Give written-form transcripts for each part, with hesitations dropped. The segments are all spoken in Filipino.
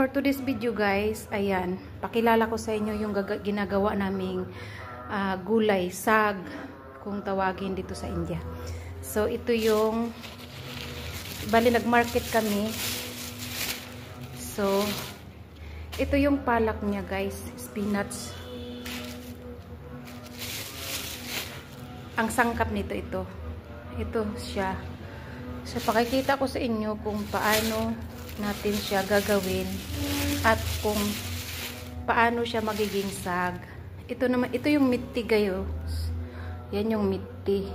for today's video guys, ayan, pakilala ko sa inyo yung ginagawa naming gulay, sag, kung tawagin dito sa India. So, ito yung, bali nag-market kami. So, ito yung palak niya guys, spinach. Ang sangkap nito ito. Ito siya. So, pakikita ko sa inyo kung paano natin siya gagawin at kung paano siya magiging sag. Ito naman, ito yung mitti guys. Yan yung mitti,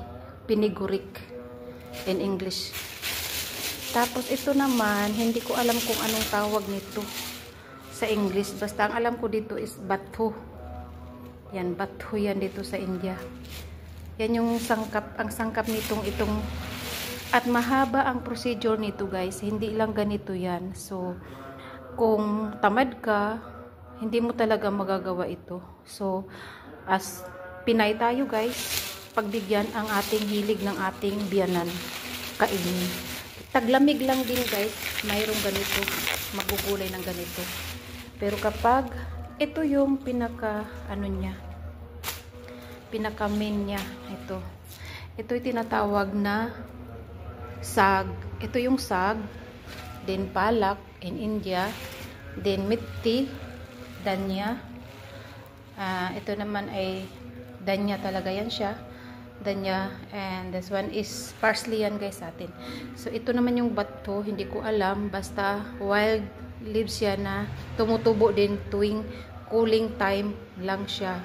pinigurik in English. Tapos ito naman, hindi ko alam kung anong tawag nito sa English. Basta ang alam ko dito is batho. Yan, batho yan dito sa India. Yan yung sangkap, ang sangkap nitong itong. At mahaba ang procedure nito guys, hindi lang ganito yan. So, kung tamad ka, hindi mo talaga magagawa ito. So, as Pinay tayo guys, pagbigyan ang ating hilig ng ating biyanan, kainin. Taglamig lang din guys, mayroong ganito, magugulay ng ganito. Pero kapag, ito yung pinaka, ano niya, pinaka main niya, ito. Ito yung tinatawag na sag. Ito yung sag, then palak in India, then mitti, danya. Ito naman ay danya talaga yan siya. Danya, and this one is parsley yan guys sa atin. So ito naman yung bato, hindi ko alam, basta wild leaves yan na tumutubo din tuwing cooling time lang siya.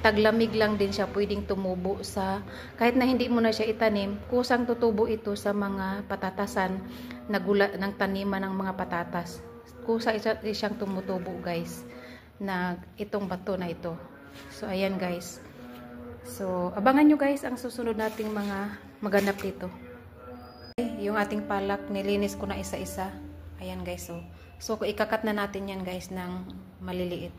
Taglamig lang din siya pwedeng tumubo sa, kahit na hindi mo na siya itanim, kusang tutubo ito sa mga patatasan na gula ng taniman ng mga patatas. Kusa siyang tumutubo guys na itong bato na ito. So ayan guys. So abangan nyo guys ang susunod nating mga maganap dito. Yung ating palak nilinis ko na isa-isa. Ayan guys. So ikakat na natin yan guys ng maliliit.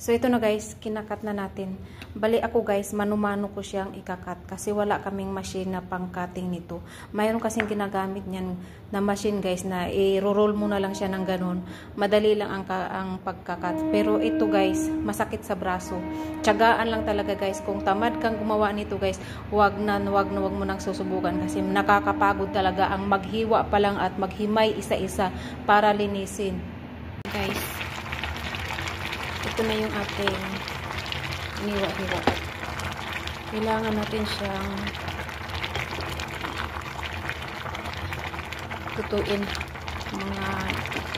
So ito na guys, kinakat na natin. Bali ako guys, mano-mano ko siyang ikakat kasi wala kaming machine na pang-cutting nito. Mayroon kasing ginagamit niyan na machine guys na i-roll mo na lang siya ng ganun. Madali lang ang pagkakat. Pero ito guys, masakit sa braso. Tiyagaan lang talaga guys. Kung tamad kang gumawa nito guys, wag mo nang susubukan kasi nakakapagod talaga ang maghiwa pa lang at maghimay isa-isa para linisin. Guys, ito na yung ating iniwa-hiwa. Kailangan natin siyang tutuin mga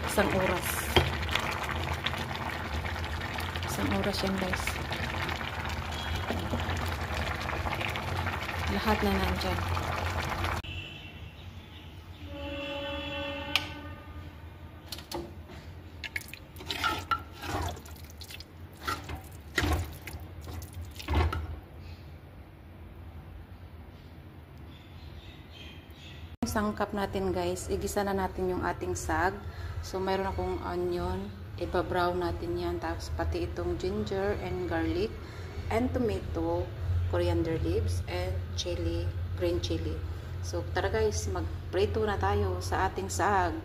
isang oras. Isang oras yan guys. Lahat na nandyan. Sangkap natin guys, igisa na natin yung ating sag. So mayroon akong onion, iba-brown natin yan, tapos pati itong ginger and garlic and tomato, coriander leaves and chili, green chili. So tara guys, magprito na tayo sa ating sag.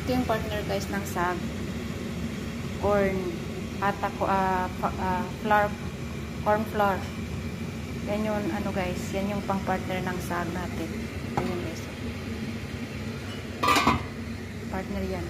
Ito yung partner guys ng sag, corn, corn flour. Yan yung ano guys, yan yung pang partner ng sag natin. Ayan guys, partner yan.